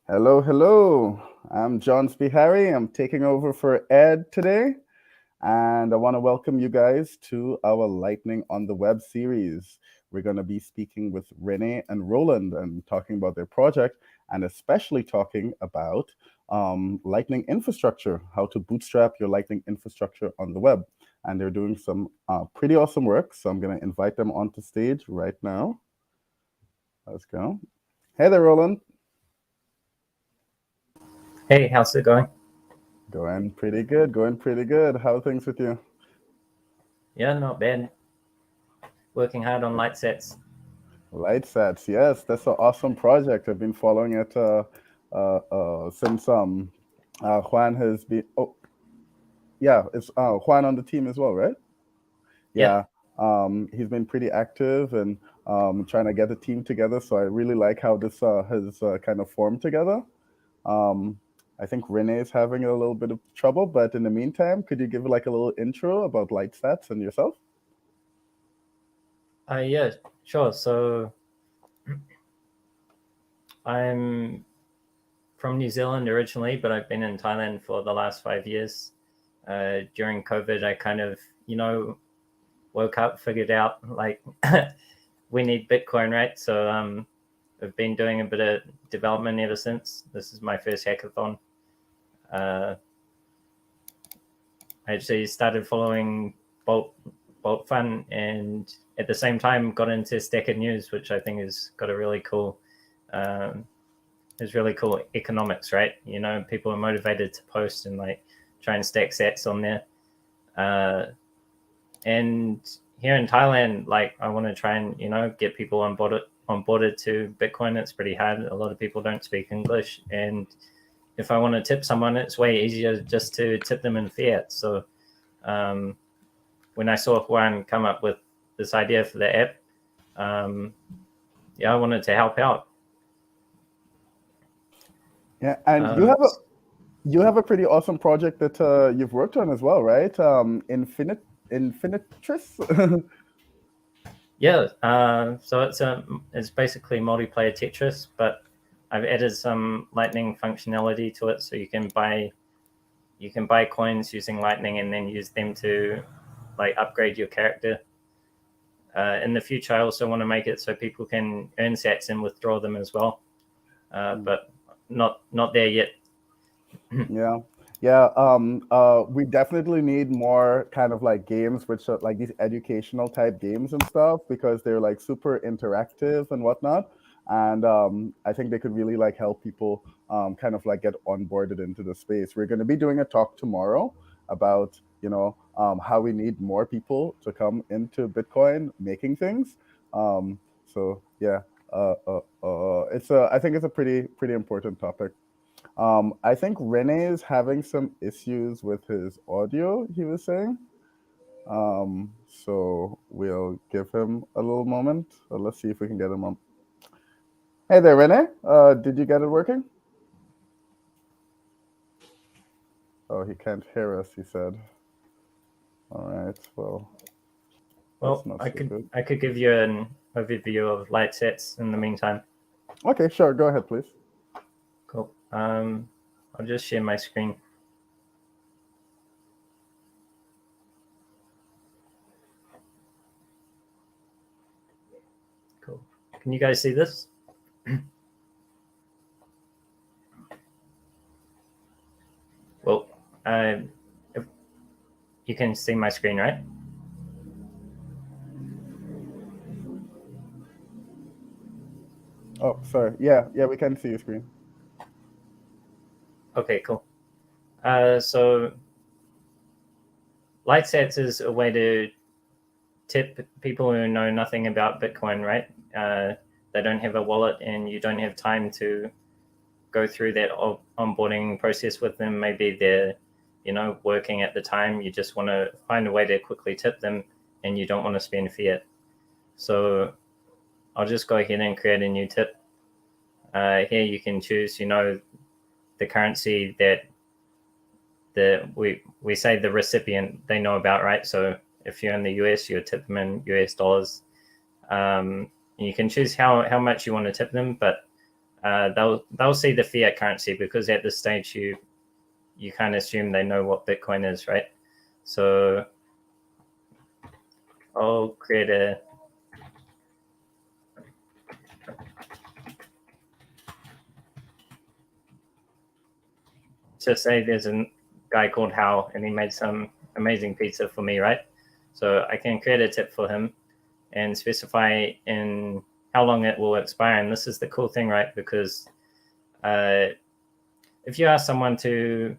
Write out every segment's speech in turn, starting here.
Hello, hello. I'm John Spihari. I'm taking over for Ed today, and I want to welcome you guys to our Lightning on the Web series. We're going to be speaking with René and Roland and talking about their project, and especially talking about Lightning infrastructure, how to bootstrap your Lightning infrastructure on the web. And they're doing some pretty awesome work, so I'm going to invite them onto stage right now. Let's go. Hey there, Roland. Hey, how's it going? Going pretty good. Going pretty good. How are things with you? Yeah, not bad. Working hard on light sets. Light sets. Yes, that's an awesome project. I've been following it since Juan has been. Oh, yeah, it's Juan on the team as well, right? Yep. Yeah. He's been pretty active and trying to get the team together. So I really like how this has kind of formed together. Um, I think Renee is having a little bit of trouble, but in the meantime, could you give like a little intro about light sets and yourself? Yeah, sure. So I'm from New Zealand originally, but I've been in Thailand for the last 5 years. During COVID, I kind of, woke up, figured out like we need Bitcoin, right? So I've been doing a bit of development ever since. This is my first hackathon. Uh, I actually started following Bolt Fun, and at the same time got into Stacker News, which I think has got a really cool, um, is really cool economics, right? People are motivated to post and like try and stack sats on there. Uh, and here in Thailand, like I want to try and get people onboarded to Bitcoin. It's pretty hard. A lot of people don't speak English, and if I want to tip someone, it's way easier just to tip them in fiat. So um, when I saw Juan come up with this idea for the app, um, yeah, I wanted to help out. Yeah, and Um, you have a pretty awesome project that you've worked on as well, right? Infinitress. yeah, so it's basically multiplayer Tetris, but I've added some Lightning functionality to it, so you can buy coins using Lightning and then use them to like upgrade your character. In the future, I also want to make it so people can earn sats and withdraw them as well, but not there yet. Yeah, yeah. We definitely need more kind of like games, which are like these educational type games and stuff, because they're like super interactive and whatnot. And I think they could really like help people kind of like get onboarded into the space. We're going to be doing a talk tomorrow about how we need more people to come into Bitcoin making things. So yeah, it's a I think it's a pretty important topic. I think Rene is having some issues with his audio, he was saying. So we'll give him a little moment. Let's see if we can get him on. Hey there, Rene. Did you get it working? Oh, he can't hear us, he said. All right, well, that's Well, not I so could good. I could give you an overview of light sets in the meantime. Okay, sure, go ahead, please. Cool. I'll just share my screen. Cool. Can you guys see this? Well, if you can see my screen, right? Oh, sorry. Yeah, we can see your screen. Okay, cool. So light sets is a way to tip people who know nothing about Bitcoin, right? They don't have a wallet, and you don't have time to go through that onboarding process with them. Maybe they're, working at the time. You just want to find a way to quickly tip them, and you don't want to spend fiat. So I'll just go ahead and create a new tip. Here you can choose, the currency that we say the recipient they know about, right? So if you're in the US, you tip them in US dollars. You can choose how much you want to tip them, but they'll see the fiat currency, because at this stage you kind of assume they know what Bitcoin is, right? So I'll create a to say there's a guy called Hal, and he made some amazing pizza for me, right? So I can create a tip for him and specify in how long it will expire. And this is the cool thing, right? Because if you ask someone to,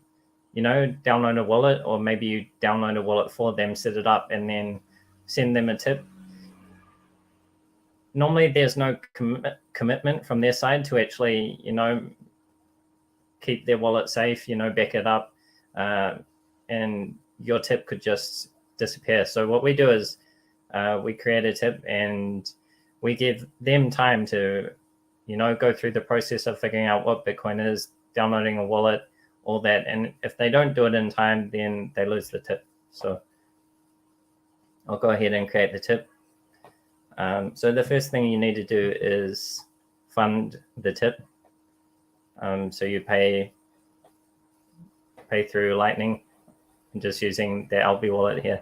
download a wallet, or maybe you download a wallet for them, set it up, and then send them a tip, normally there's no commitment from their side to actually, keep their wallet safe, back it up, and your tip could just disappear. So what we do is we create a tip, and we give them time to, go through the process of figuring out what Bitcoin is, downloading a wallet, all that. And if they don't do it in time, then they lose the tip. So I'll go ahead and create the tip. So the first thing you need to do is fund the tip. So you pay through Lightning, just using the LB wallet here.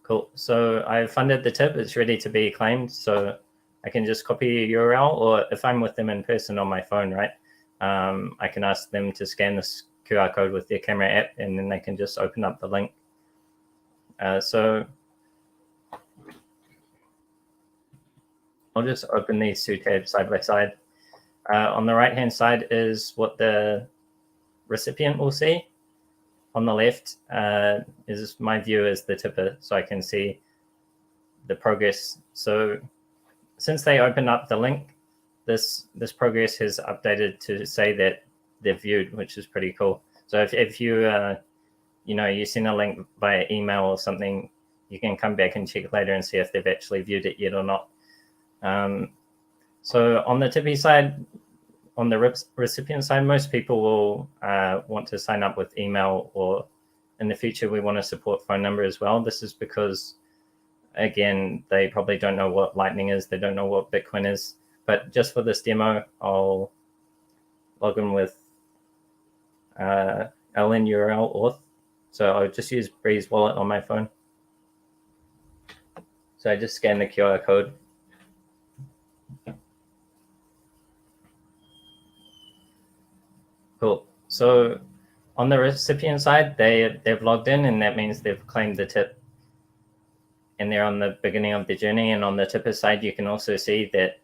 Cool. So I funded the tip. It's ready to be claimed. So I can just copy a URL, or if I'm with them in person on my phone, right, I can ask them to scan this QR code with their camera app, and then they can just open up the link. So I'll just open these two tabs side by side. On the right-hand side is what the recipient will see. On the left is my view as the tipper, so I can see the progress. So since they opened up the link, this progress has updated to say that they're viewed, which is pretty cool. So if you you send a link via email or something, you can come back and check later and see if they've actually viewed it yet or not. So on the tippy side, on the recipient side, most people will want to sign up with email, or in the future, we want to support phone number as well. This is because, again, they probably don't know what Lightning is. They don't know what Bitcoin is. But just for this demo, I'll log in with LN URL auth. So I'll just use Breeze Wallet on my phone. So I just scan the QR code. Cool. So on the recipient side, they've logged in, and that means they've claimed the tip, and they're on the beginning of the journey. And on the tipper side, you can also see that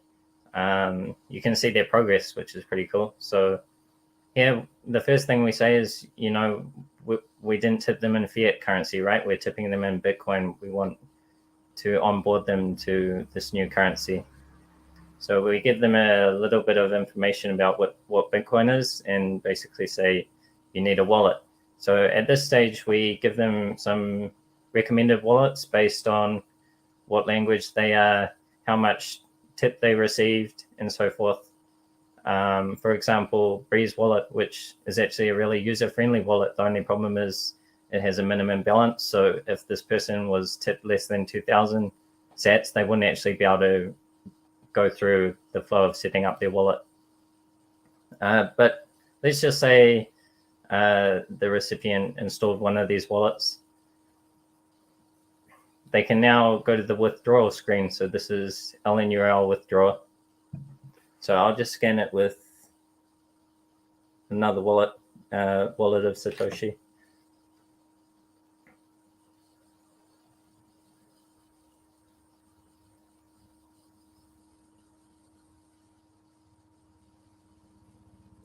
you can see their progress, which is pretty cool. So here, the first thing we say is, we didn't tip them in fiat currency, right? We're tipping them in Bitcoin. We want to onboard them to this new currency. So we give them a little bit of information about what Bitcoin is, and basically say, you need a wallet. So at this stage, we give them some recommended wallets based on what language they are, how much tip they received, and so forth. For example, Breeze Wallet, which is actually a really user-friendly wallet. The only problem is it has a minimum balance. So if this person was tipped less than 2,000 sats, they wouldn't actually be able to go through the flow of setting up their wallet. But let's just say the recipient installed one of these wallets. They can now go to the withdrawal screen. So this is LNURL withdraw. So I'll just scan it with another wallet, wallet of Satoshi.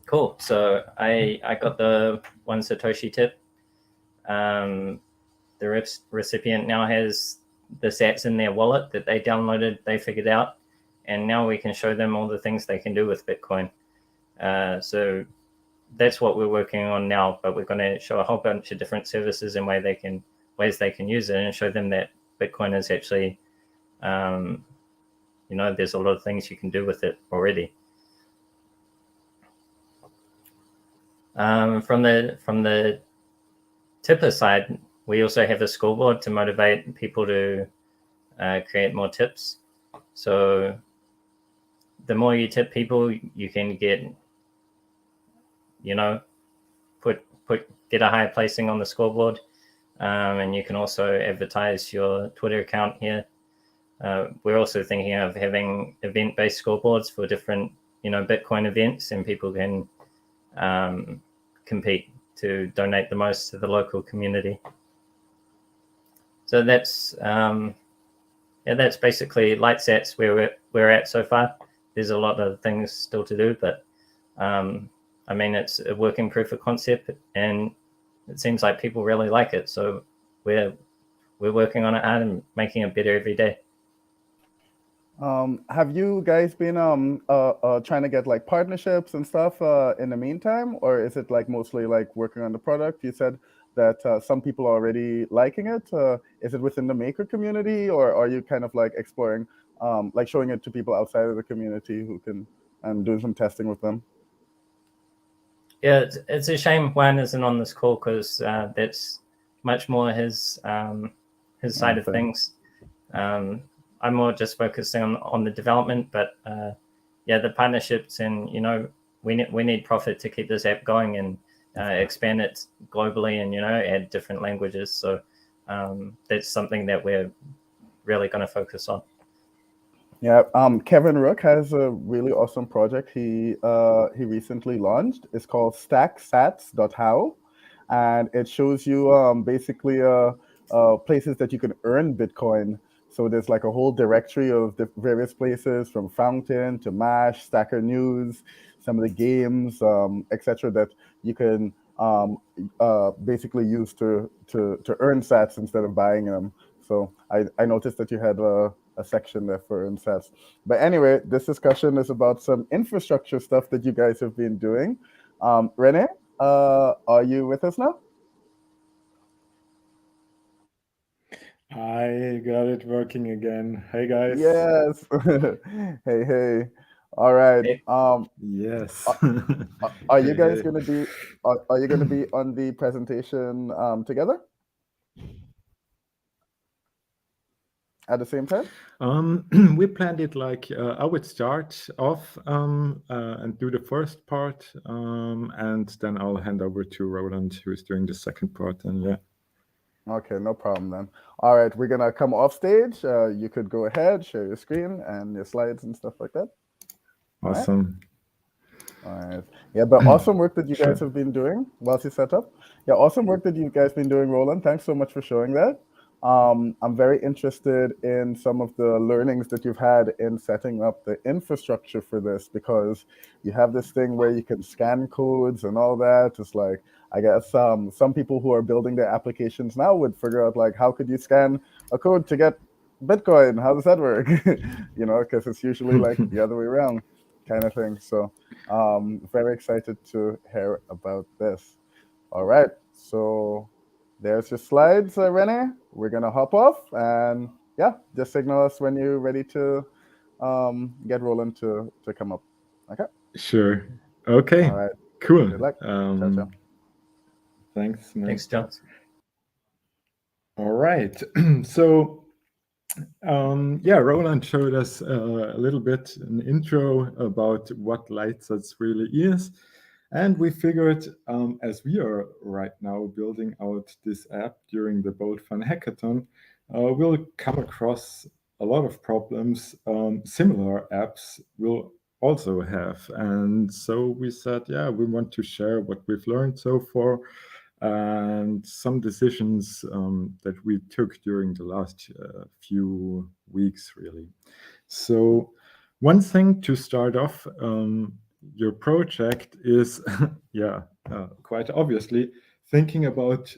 Cool. So I got the one Satoshi tip. The recipient now has the sats in their wallet that they downloaded, they figured out, and now we can show them all the things they can do with Bitcoin. So that's what we're working on now, but we're going to show a whole bunch of different services and ways they can use it, and show them that Bitcoin is actually, there's a lot of things you can do with it already. From the tipper side, we also have a scoreboard to motivate people to create more tips. So the more you tip people, you can get, get a higher placing on the scoreboard. And you can also advertise your Twitter account here. We're also thinking of having event-based scoreboards for different, Bitcoin events, and people can compete to donate the most to the local community. So that's basically LightSats where we're at so far. There's a lot of things still to do, but it's a working proof of concept, and it seems like people really like it. So we're working on it hard and making it better every day. Have you guys been trying to get like partnerships and stuff in the meantime, or is it like mostly like working on the product? You said that some people are already liking it. Is it within the maker community, or are you kind of like exploring, like showing it to people outside of the community who can and doing some testing with them? Yeah, it's a shame Juan isn't on this call, because that's much more his side of things. I'm more just focusing on the development, but the partnerships, and we need profit to keep this app going and expand it globally, and add different languages. So that's something that we're really going to focus on. Yeah, Kevin Rook has a really awesome project he recently launched. It's called stacksats.how, and it shows you basically places that you can earn Bitcoin. So there's like a whole directory of the various places, from Fountain to Mash, Stacker News, some of the games, etc., that you can basically use to earn sats instead of buying them. So I noticed that you had a section there for insets. But anyway, this discussion is about some infrastructure stuff that you guys have been doing. René, are you with us now? I got it working again. Hey guys. Yes. Hey. All right. Yes. Are you guys going to be? Are you going to be on the presentation together at the same time? We planned it like I would start off and do the first part, and then I'll hand over to Roland, who is doing the second part. And yeah. Okay, no problem then. All right, we're gonna come off stage. You could go ahead, share your screen and your slides and stuff like that. Awesome. All right. Yeah, but awesome work that you guys have been doing whilst you set up. Yeah, awesome work that you guys been doing, Roland. Thanks so much for showing that. I'm very interested in some of the learnings that you've had in setting up the infrastructure for this, because you have this thing where you can scan codes and all that. It's like, I guess some people who are building their applications now would figure out like, how could you scan a code to get Bitcoin? How does that work? Because it's usually like the other way around kind of thing. So very excited to hear about this. All right, so there's your slides, René. We're gonna hop off, and just signal us when you're ready to get Roland to come up. Okay. Sure. Okay. All right. Cool. Good luck. Ciao. Thanks, man. Thanks, John. All right. So Roland showed us a little bit an intro about what LightSats really is. And we figured, as we are right now building out this app during the Bold Fun Hackathon, we'll come across a lot of problems similar apps will also have. And so we said, we want to share what we've learned so far and some decisions that we took during the last few weeks, really. So one thing to start off, your project is, quite obviously, thinking about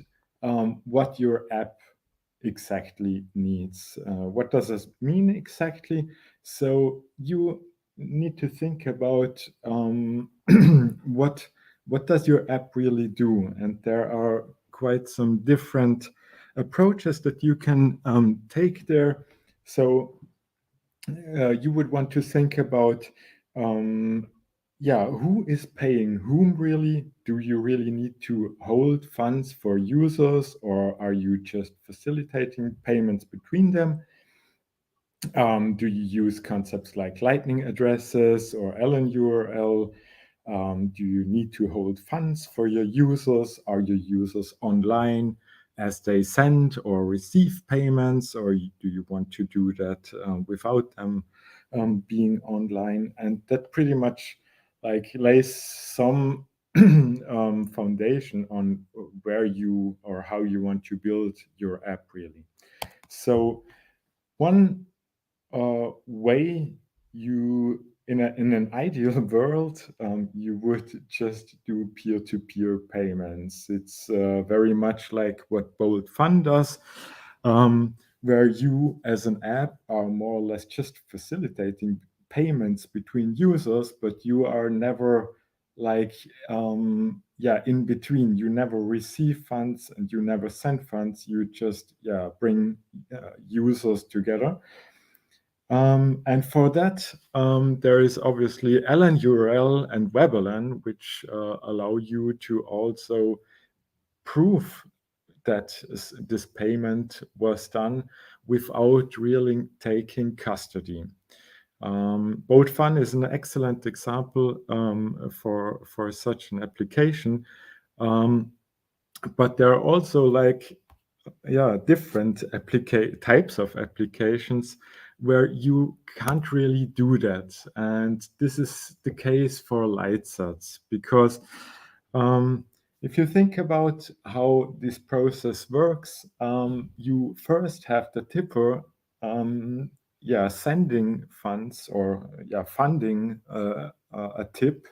what your app exactly needs. What does this mean exactly? So you need to think about what does your app really do? And there are quite some different approaches that you can take there. So you would want to think about who is paying whom really? Do you really need to hold funds for users, or are you just facilitating payments between them? Do you use concepts like lightning addresses or LN do you need to hold funds for your users? Are your users online as they send or receive payments, or do you want to do that without them being online? And that pretty much like lays some foundation on where you or how you want to build your app really. So one way you in an ideal world, you would just do peer-to-peer payments. It's very much like what Bolt Fun does, where you as an app are more or less just facilitating payments between users, but you are never like in between. You never receive funds and you never send funds. You just bring users together. And for that, there is obviously LN URL and WebLN, which allow you to also prove that this payment was done without really taking custody. BoatFun is an excellent example for such an application. But there are also like different types of applications where you can't really do that. And this is the case for LightSats, because if you think about how this process works, you first have the tipper sending funds or funding a tip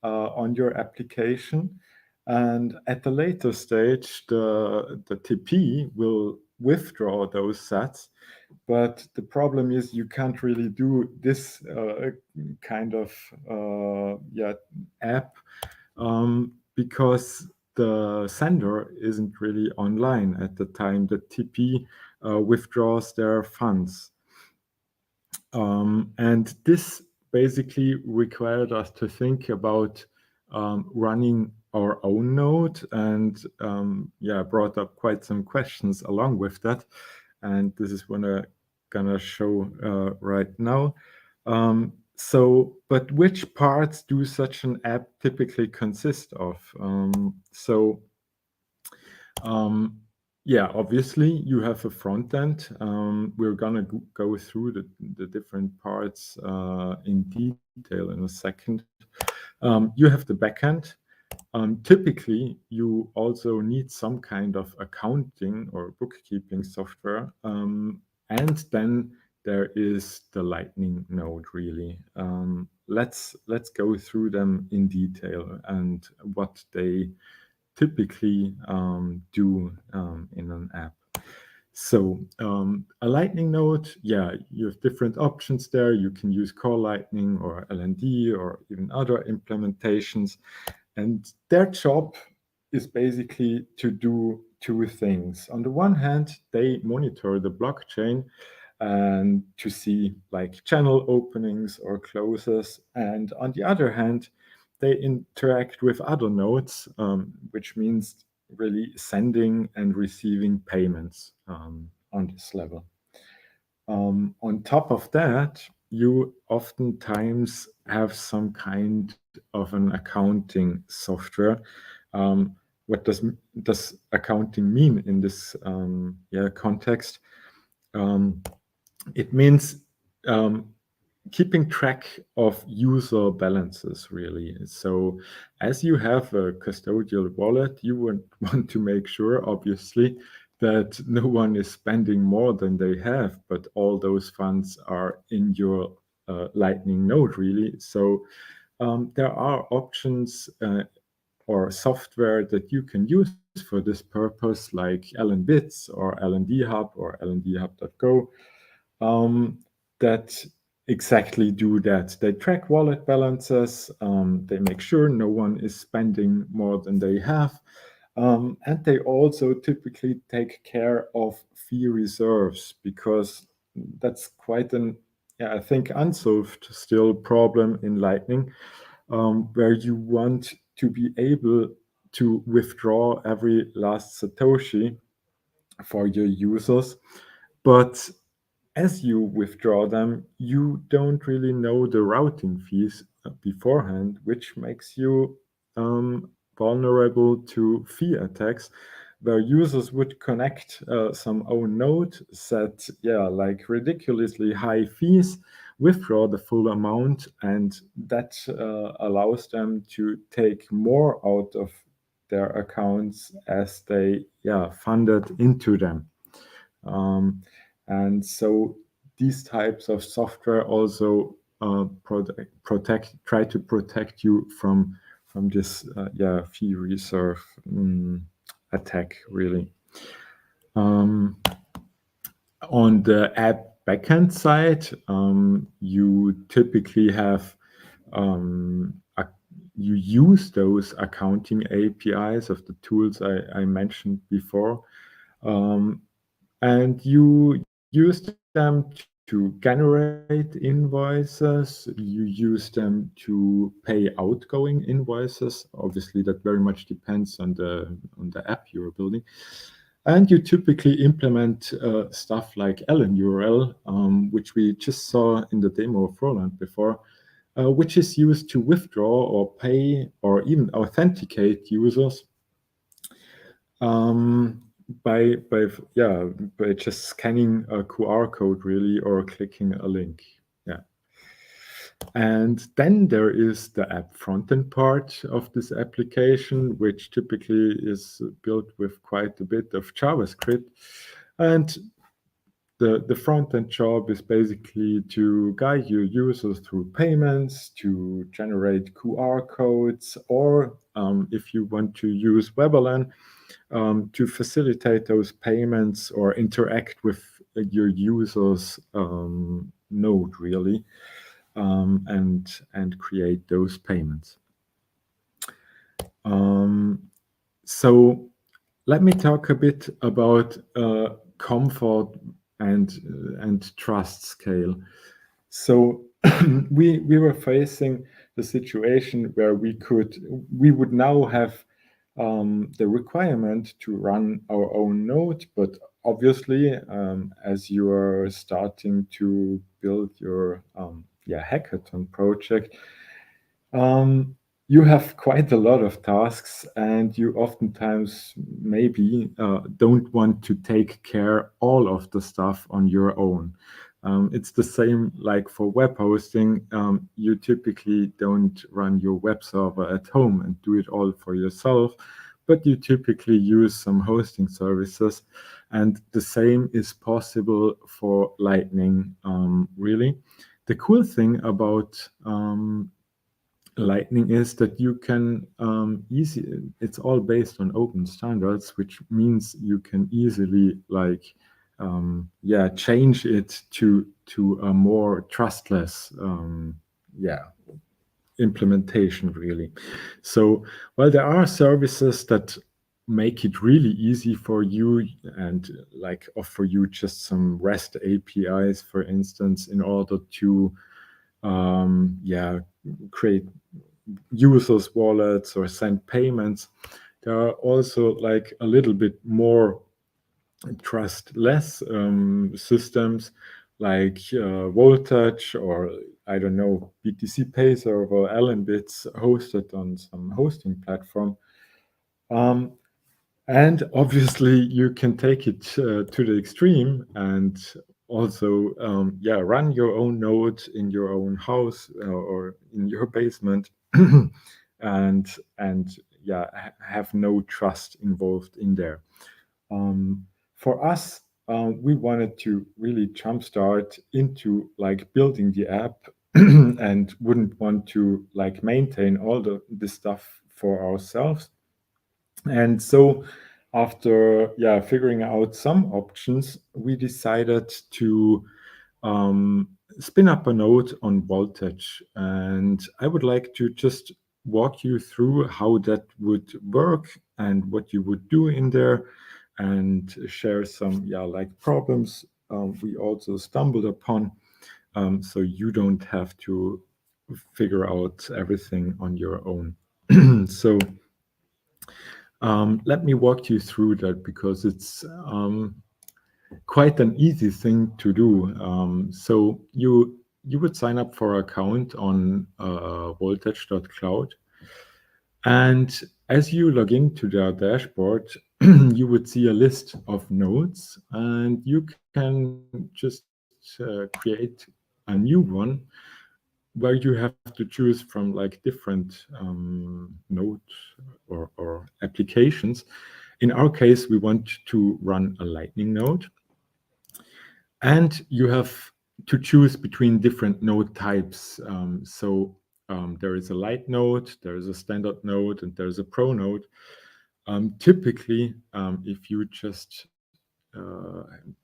on your application. And at the later stage, the TP will withdraw those sats. But the problem is you can't really do this kind of app because the sender isn't really online at the time the TP withdraws their funds. And this basically required us to think about running our own node, and brought up quite some questions along with that. And this is what I'm gonna show right now. But which parts do such an app typically consist of? Obviously you have a front end. We're gonna go through the different parts in detail in a second. You have the backend. Typically, you also need some kind of accounting or bookkeeping software. And then there is the Lightning node, really. Let's go through them in detail and what they typically do in an app. So a Lightning node, you have different options there. You can use Core Lightning or LND or even other implementations. And their job is basically to do two things. On the one hand, they monitor the blockchain and to see like channel openings or closes. And on the other hand, they interact with other nodes, which means really sending and receiving payments on this level. On top of that, you oftentimes have some kind of an accounting software. What does accounting mean in this context? It means keeping track of user balances, really. So as you have a custodial wallet, you would want to make sure, obviously, that no one is spending more than they have, but all those funds are in your Lightning node, really. So there are options or software that you can use for this purpose, like LNBits or LND Hub or LNDHub.go, that exactly do that. They track wallet balances, they make sure no one is spending more than they have, and they also typically take care of fee reserves, because that's quite an, I think, unsolved still problem in Lightning. where you want to be able to withdraw every last Satoshi for your users. But as you withdraw them, you don't really know the routing fees beforehand, which makes you vulnerable to fee attacks, where users would connect some own node, set like ridiculously high fees, withdraw the full amount, and that allows them to take more out of their accounts as they funded into them. And so these types of software also try to protect you from this fee reserve attack, really. On the app backend side, you typically have you use those accounting APIs of the tools I mentioned before, and you use them to generate invoices. You use them to pay outgoing invoices. Obviously, that very much depends on the app you're building. And you typically implement stuff like LNURL, which we just saw in the demo of Roland before, which is used to withdraw or pay or even authenticate users by just scanning a QR code, really, or clicking a link. And then there is the app front-end part of this application, which typically is built with quite a bit of JavaScript. And the front-end job is basically to guide your users through payments, to generate QR codes, or if you want to use WebLN, to facilitate those payments or interact with your users' node, really, and create those payments. So let me talk a bit about comfort and trust scale. So we were facing the situation where we would now have the requirement to run our own node, but obviously, as you are starting to build your hackathon project, you have quite a lot of tasks, and you oftentimes maybe don't want to take care all of the stuff on your own. It's the same like for web hosting. You typically don't run your web server at home and do it all for yourself, but you typically use some hosting services. And the same is possible for Lightning, really. The cool thing about Lightning is that you can it's all based on open standards, which means you can easily change it to a more trustless implementation, really. So while there are services that make it really easy for you and like offer you just some REST APIs, for instance, in order to create users wallets or send payments, there are also like a little bit more trustless systems like Voltage, or I don't know, BTC Pay Server, Allenbits, hosted on some hosting platform. And obviously you can take it to the extreme and also run your own node in your own house or in your basement and have no trust involved in there. For us, we wanted to really jumpstart into like building the app and wouldn't want to like maintain all this stuff for ourselves. And so after figuring out some options, we decided to spin up a node on Voltage. And I would like to just walk you through how that would work and what you would do in there, and share some problems we also stumbled upon, so you don't have to figure out everything on your own. So let me walk you through that, because it's quite an easy thing to do. So you would sign up for an account on voltage.cloud, and as you log into their dashboard, you would see a list of nodes, and you can just create a new one where you have to choose from like different nodes or applications. In our case, we want to run a Lightning node, and you have to choose between different node types. There is a light node, there is a standard node, and there's a pro node. Typically, if you just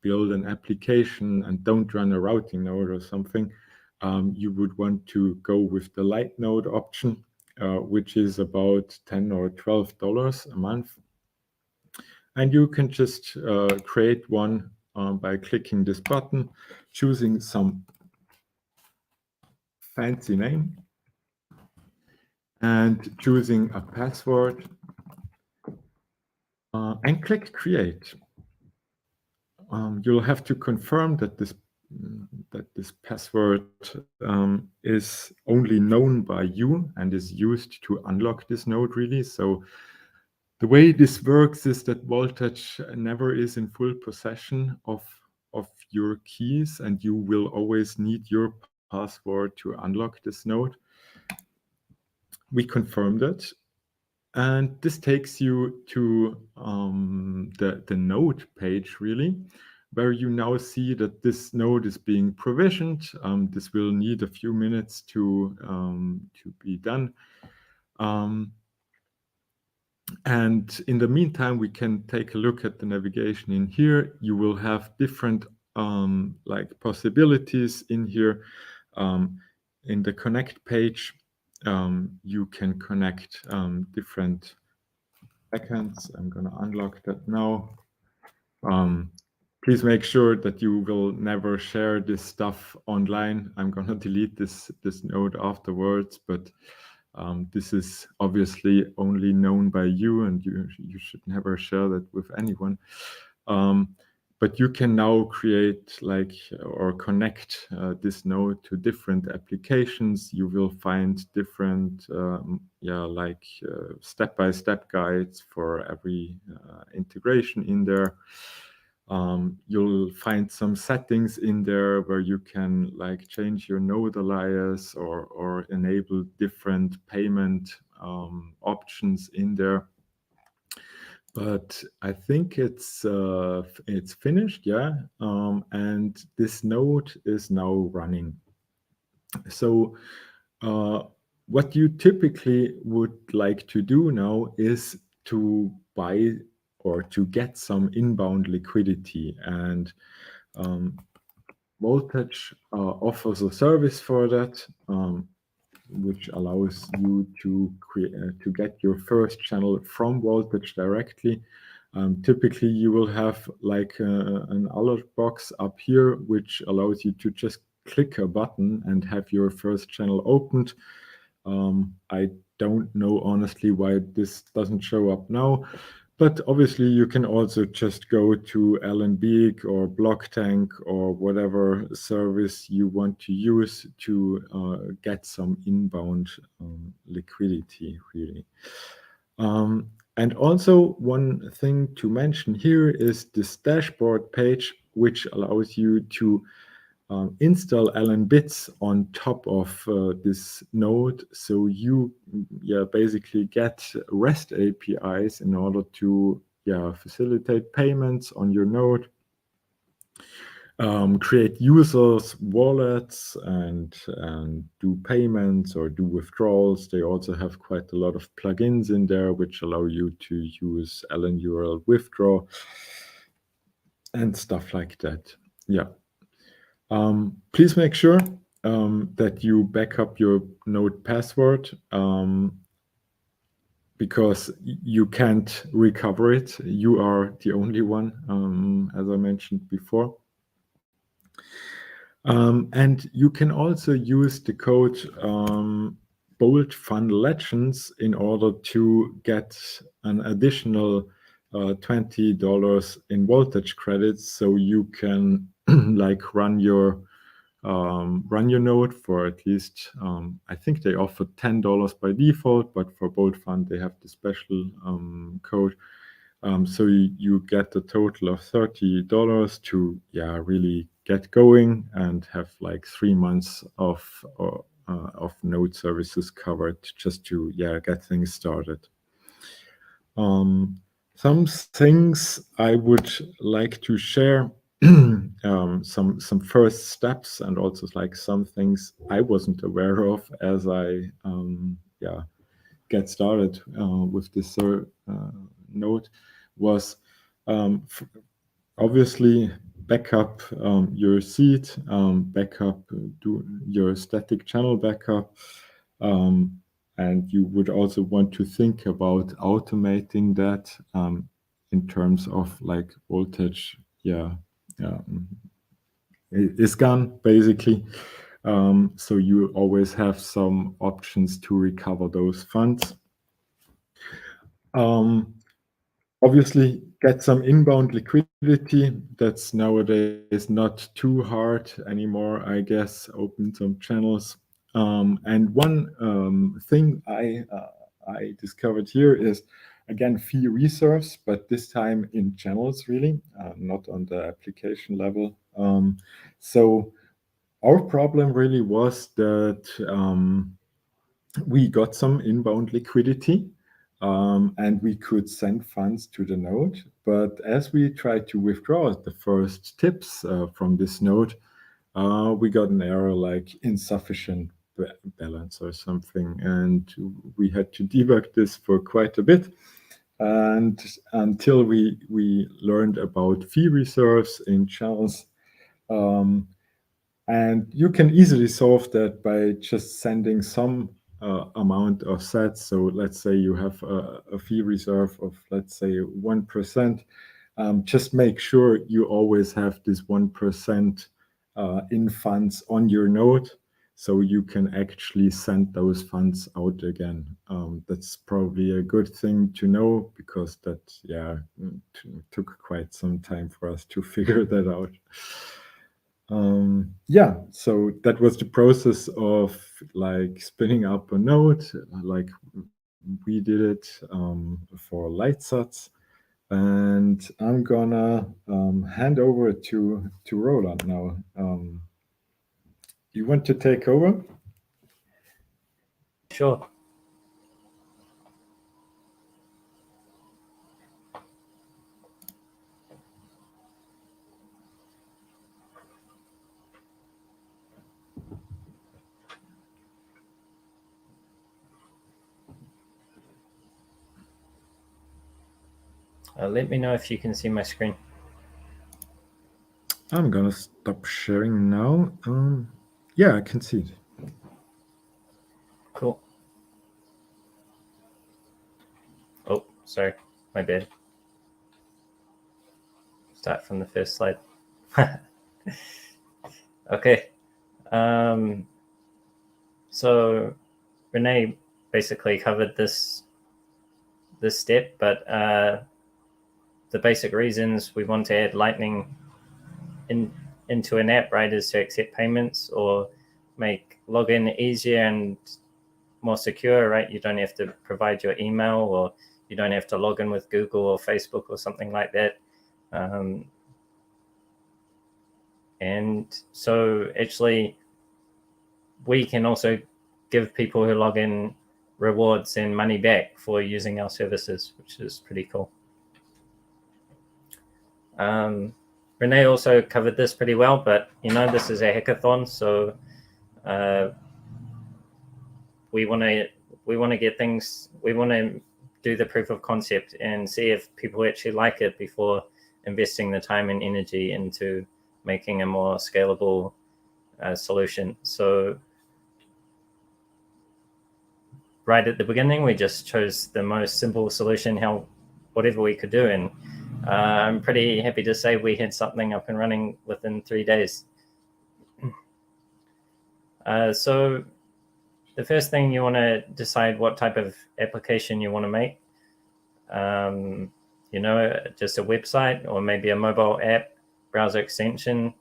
build an application and don't run a routing node or something, you would want to go with the light node option, which is about $10 or $12 a month. And you can just create one by clicking this button, choosing some fancy name, and choosing a password, and click create. You'll have to confirm that this password is only known by you and is used to unlock this node, really. So the way this works is that Voltage never is in full possession of your keys, and you will always need your password to unlock this node. We confirmed it, and this takes you to the node page, really, where you now see that this node is being provisioned. This will need a few minutes to be done. And in the meantime, we can take a look at the navigation in here. You will have different like possibilities in here. In the connect page, you can connect different backends. I'm going to unlock that now. Please make sure that you will never share this stuff online. I'm going to delete this node afterwards, but this is obviously only known by you, and you should never share that with anyone. But you can now create or connect this node to different applications. You will find different step-by-step guides for every integration in there. You'll find some settings in there where you can change your node alias or enable different payment options in there. But I think it's finished, yeah. And this node is now running. So what you typically would like to do now is to buy or to get some inbound liquidity, and Voltage offers a service for that, which allows you to get your first channel from Voltage directly. Typically, you will have an alert box up here, which allows you to just click a button and have your first channel opened. I don't know honestly why this doesn't show up now, but obviously you can also just go to Allenbeek or Blocktank or whatever service you want to use to get some inbound liquidity, really. And also one thing to mention here is this dashboard page, which allows you to install Allen bits on top of this node. So you basically get REST APIs in order to facilitate payments on your node, create users wallets, and do payments or do withdrawals. They also have quite a lot of plugins in there which allow you to use Allen URL withdraw and stuff like that. Yeah. Please make sure that you back up your node password, because you can't recover it. You are the only one, as I mentioned before. And you can also use the code Bolt Fun Legends in order to get an additional $20 in voltage credits, so you can like run your node for at least I think they offer $10 by default, but for Bolt Fun they have the special code. So you get a total of $30 to really get going and have like 3 months of node services covered, just to get things started. Some things I would like to share, some first steps, and also like some things I wasn't aware of as I get started with this node, was obviously backup your seed, backup, do your static channel backup, and you would also want to think about automating that in terms of like voltage is gone basically. So you always have some options to recover those funds. Obviously, get some inbound liquidity. That's nowadays not too hard anymore, I guess. Open some channels. And one thing I discovered here is, again, fee reserves, but this time in channels, really, not on the application level. So our problem really was that we got some inbound liquidity, and we could send funds to the node. But as we tried to withdraw the first tips from this node, we got an error like insufficient balance or something. And we had to debug this for quite a bit. And until we learned about fee reserves in channels, and you can easily solve that by just sending some amount of sats. So let's say you have a fee reserve of, let's say, 1%. Just make sure you always have this 1% in funds on your node, so you can actually send those funds out again. That's probably a good thing to know, because that took quite some time for us to figure that out. So that was the process of like spinning up a node, like we did it for LightSats. And I'm gonna hand over to Roland now. You want to take over? Sure. Let me know if you can see my screen. I'm gonna stop sharing now. Yeah, I can see it. Cool. Oh, sorry, my bad. Start from the first slide. Okay. So René basically covered this step, but the basic reasons we want to add Lightning into an app, right, is to accept payments or make login easier and more secure, right? You don't have to provide your email, or you don't have to log in with Google or Facebook or something like that. And so actually we can also give people who log in rewards and money back for using our services, which is pretty cool. René also covered this pretty well, but this is a hackathon, so we want to get things, we want to do the proof of concept and see if people actually like it before investing the time and energy into making a more scalable solution. So right at the beginning, we just chose the most simple solution, whatever we could do. And I'm pretty happy to say we had something up and running within 3 days. So the first thing, you want to decide what type of application you want to make. Just a website, or maybe a mobile app, browser extension,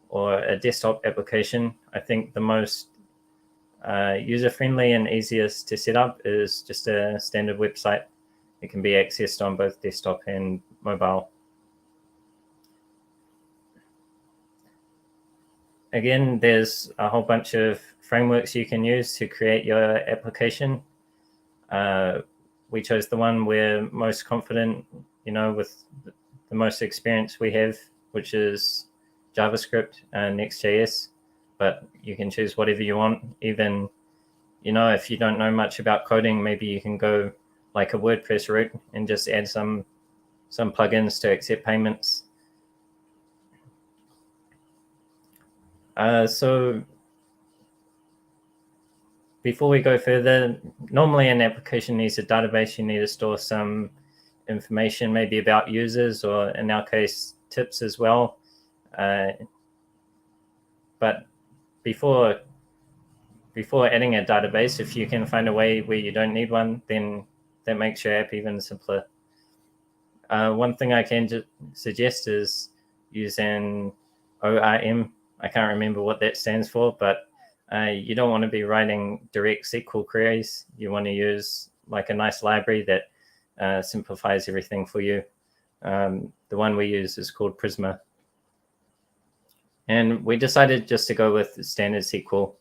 or a desktop application. I think the most user-friendly and easiest to set up is just a standard website. It can be accessed on both desktop and mobile. Again, there's a whole bunch of frameworks you can use to create your application. We chose the one we're most confident, with the most experience we have, which is JavaScript and Next.js. But you can choose whatever you want. Even, if you don't know much about coding, maybe you can go like a WordPress route and just add some plugins to accept payments. So before we go further, normally an application needs a database. You need to store some information, maybe about users, or in our case, tips as well. But before adding a database, if you can find a way where you don't need one, then that makes your app even simpler. One thing I can suggest is using ORM. I can't remember what that stands for, but you don't want to be writing direct SQL queries. You want to use like a nice library that simplifies everything for you. The one we use is called Prisma. And we decided just to go with standard SQL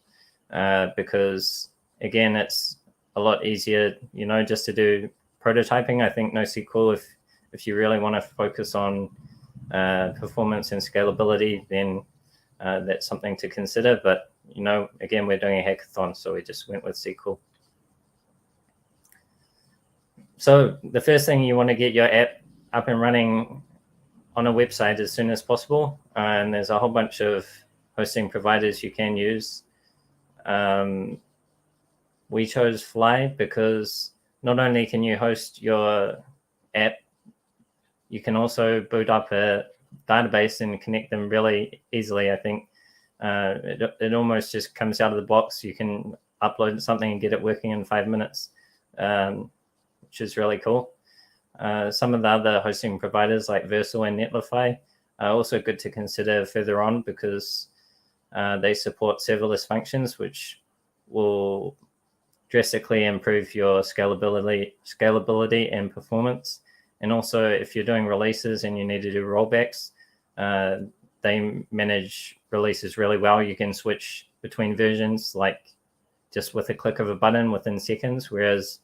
because, again, it's a lot easier, just to do prototyping. I think NoSQL, if you really want to focus on performance and scalability, then that's something to consider. But, again, we're doing a hackathon, so we just went with SQL. So the first thing, you want to get your app up and running on a website as soon as possible. And there's a whole bunch of hosting providers you can use. We chose Fly because not only can you host your app, you can also boot up a database and connect them really easily. I think it almost just comes out of the box. You can upload something and get it working in 5 minutes, which is really cool. Some of the other hosting providers like Versal and Netlify are also good to consider further on because they support serverless functions, which will drastically improve your scalability and performance. And also, if you're doing releases and you need to do rollbacks, they manage releases really well. You can switch between versions like just with a click of a button within seconds, whereas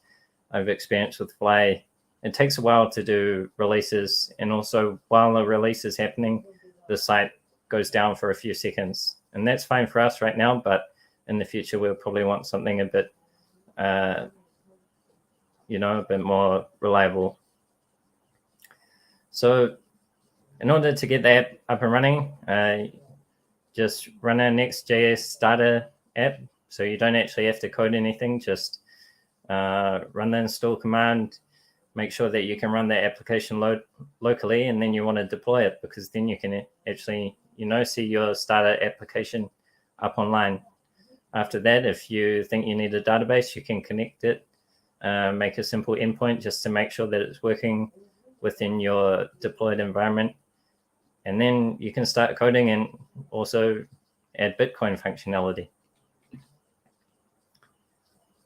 I've experienced with Fly, it takes a while to do releases. And also, while a release is happening, the site goes down for a few seconds. And that's fine for us right now, but in the future, we'll probably want something a bit, a bit more reliable. So in order to get that up and running, just run a Next.js starter app. So you don't actually have to code anything, just run the install command, make sure that you can run the application locally, and then you want to deploy it because then you can actually, see your starter application up online. After that, if you think you need a database, you can connect it, make a simple endpoint just to make sure that it's working within your deployed environment. And then you can start coding and also add Bitcoin functionality.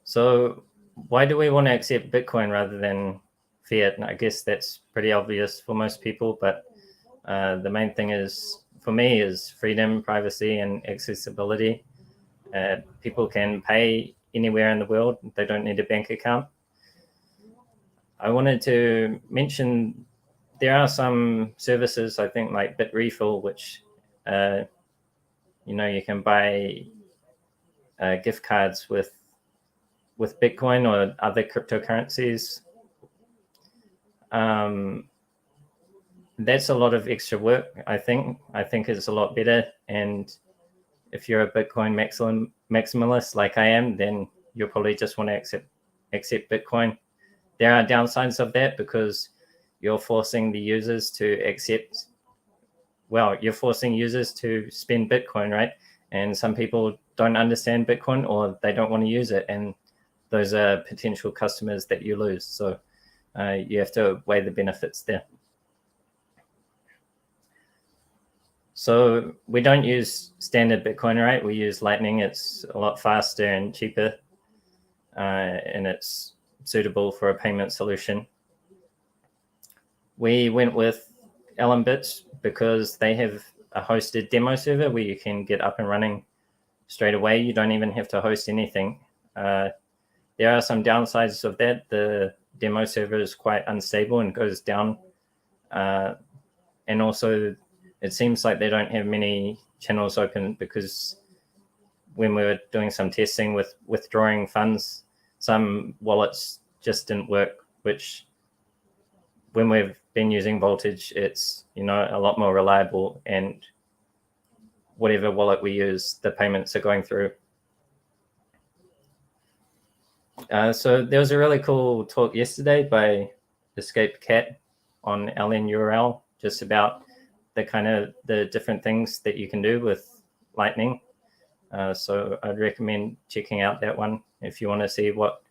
So why do we want to accept Bitcoin rather than fiat? And I guess that's pretty obvious for most people, but the main thing is, for me, is freedom, privacy, and accessibility. People can pay anywhere in the world. They don't need a bank account. I wanted to mention there are some services, I think, like Bitrefill, which, you can buy gift cards with Bitcoin or other cryptocurrencies. That's a lot of extra work, I think. I think it's a lot better. And if you're a Bitcoin maximalist like I am, then you'll probably just want to accept Bitcoin. There are downsides of that because you're forcing the users to you're forcing users to spend Bitcoin, right? And some people don't understand Bitcoin or they don't want to use it, and those are potential customers that you lose. So you have to weigh the benefits there. So we don't use standard Bitcoin rate. We use Lightning. It's a lot faster and cheaper, and it's suitable for a payment solution. We went with LMBits because they have a hosted demo server where you can get up and running straight away. You don't even have to host anything. There are some downsides of that. The demo server is quite unstable and goes down. And also, it seems like they don't have many channels open, because when we were doing some testing with withdrawing funds, some wallets just didn't work, which when we've been using Voltage, it's, you know, a lot more reliable, and whatever wallet we use, the payments are going through. So there was a really cool talk yesterday by Escaped Cat on LNURL, just about the different things that you can do with Lightning. So I'd recommend checking out that one if you want to see what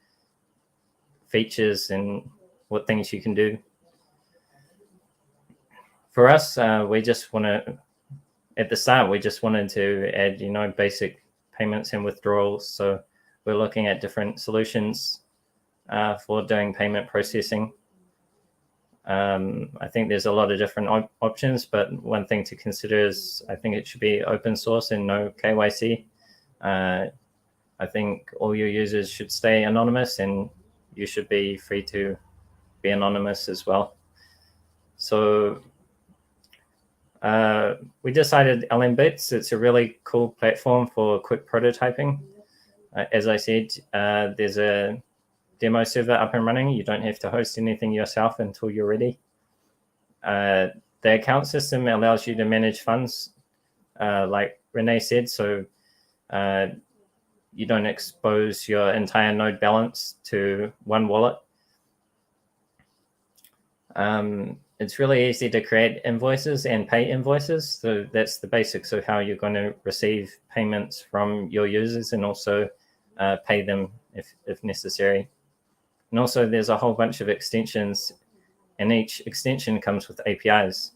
features and what things you can do. For us, we just want to, at the start, we just wanted to add, you know, basic payments and withdrawals. So we're looking at different solutions for doing payment processing. I think there's a lot of different options, but one thing to consider is I think it should be open source and no KYC. I think all your users should stay anonymous, and you should be free to be anonymous as well. So we decided LMBits. It's a really cool platform for quick prototyping. As I said, there's a demo server up and running. You don't have to host anything yourself until you're ready. The account system allows you to manage funds, like René said, so you don't expose your entire node balance to one wallet. It's really easy to create invoices and pay invoices. So that's the basics of how you're going to receive payments from your users, and also pay them if necessary. And also there's a whole bunch of extensions, and each extension comes with APIs.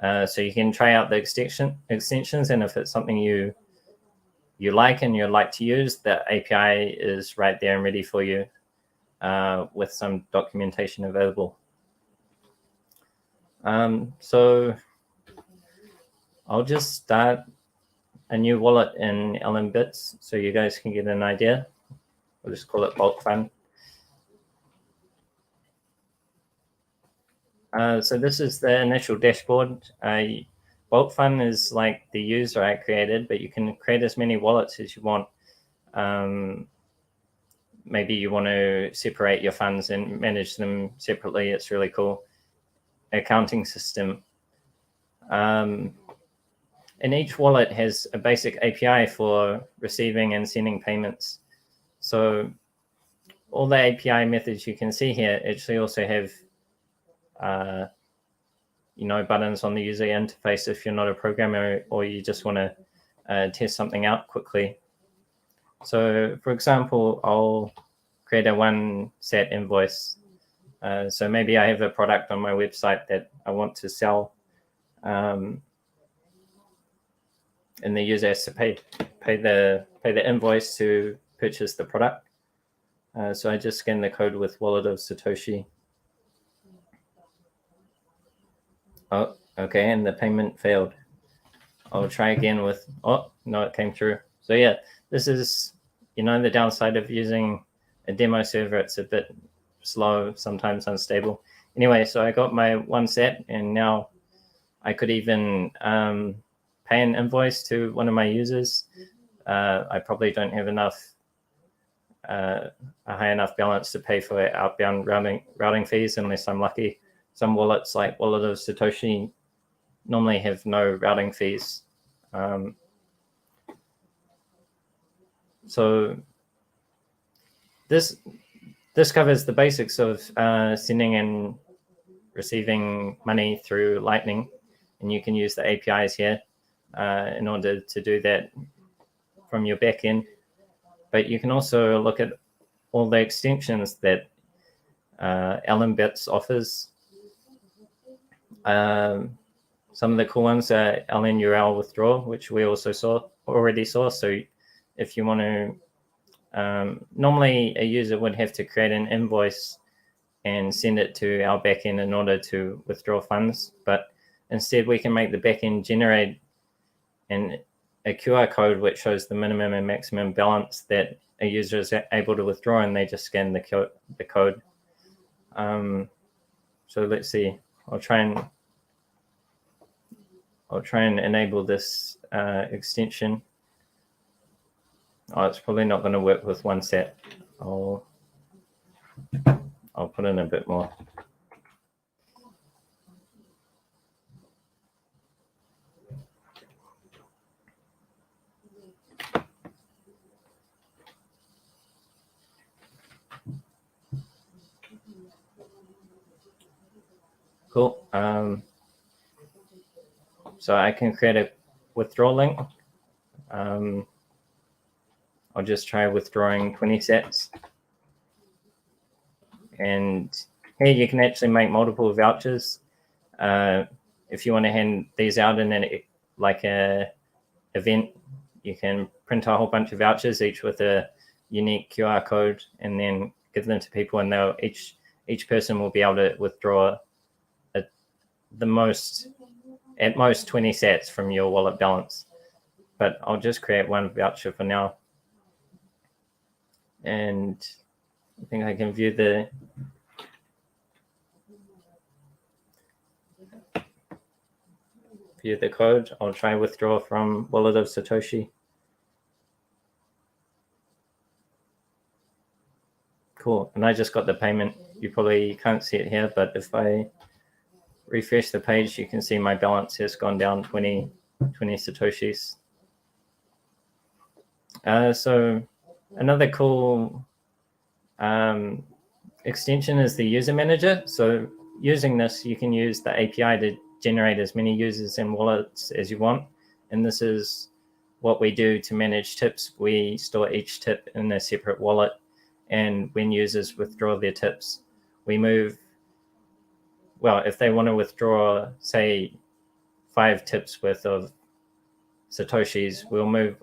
So you can try out the extensions, and if it's something you like and you'd like to use, the API is right there and ready for you with some documentation available. So I'll just start a new wallet in LMBits so you guys can get an idea. We'll just call it Bulk Fund. So this is the initial dashboard. Bulk Fund is like the user I created, but you can create as many wallets as you want. Maybe you want to separate your funds and manage them separately. It's really cool. Accounting system. And each wallet has a basic API for receiving and sending payments. So all the API methods you can see here actually also have you know, buttons on the user interface if you're not a programmer or you just want to test something out quickly. So for example, I'll create a one sat invoice. So maybe I have a product on my website that I want to sell, and the user has to pay the invoice to purchase the product. So I just scan the code with Wallet of Satoshi. Oh, okay, and the payment failed. I'll try again with, oh, no, it came through. So yeah, this is, you know, the downside of using a demo server. It's a bit slow, sometimes unstable. Anyway, so I got my one sat, and now I could even pay an invoice to one of my users. I probably don't have enough, a high enough balance to pay for outbound routing fees unless I'm lucky. Some wallets like Wallet of Satoshi normally have no routing fees. So this covers the basics of sending and receiving money through Lightning, and you can use the APIs here in order to do that. from your backend, but you can also look at all the extensions that LNbits offers. Some of the cool ones are LN URL withdraw, which we also already saw. So if you want to, normally a user would have to create an invoice and send it to our backend in order to withdraw funds. But instead, we can make the backend generate a QR code which shows the minimum and maximum balance that a user is able to withdraw, and they just scan the code. So let's see. I'll try and enable this extension. Oh, it's probably not going to work with one set. I'll put in a bit more. Cool. So I can create a withdrawal link. I'll just try withdrawing 20 sats. And here you can actually make multiple vouchers. If you want to hand these out in like a event, you can print a whole bunch of vouchers, each with a unique QR code, and then give them to people, and each person will be able to withdraw at most 20 sats from your wallet balance. But I'll just create one voucher for now. And I think I can view the code. I'll try withdraw from wallet of Satoshi. Cool. And I just got the payment. You probably can't see it here, but if I refresh the page, you can see my balance has gone down 20 Satoshis. So another cool extension is the user manager. So using this, you can use the API to generate as many users and wallets as you want. And this is what we do to manage tips. We store each tip in a separate wallet. And when users withdraw their tips, we move, well, if they want to withdraw, say, 5 tips worth of Satoshis, we'll move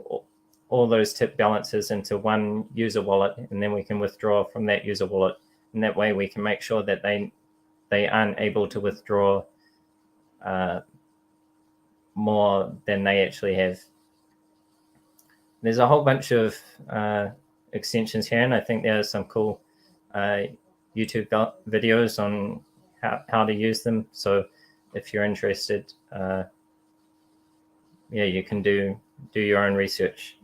all those tip balances into one user wallet, and then we can withdraw from that user wallet. And that way we can make sure that they aren't able to withdraw more than they actually have. There's a whole bunch of extensions here, and I think there are some cool YouTube videos on how to use them. So if you're interested, yeah, you can do your own research.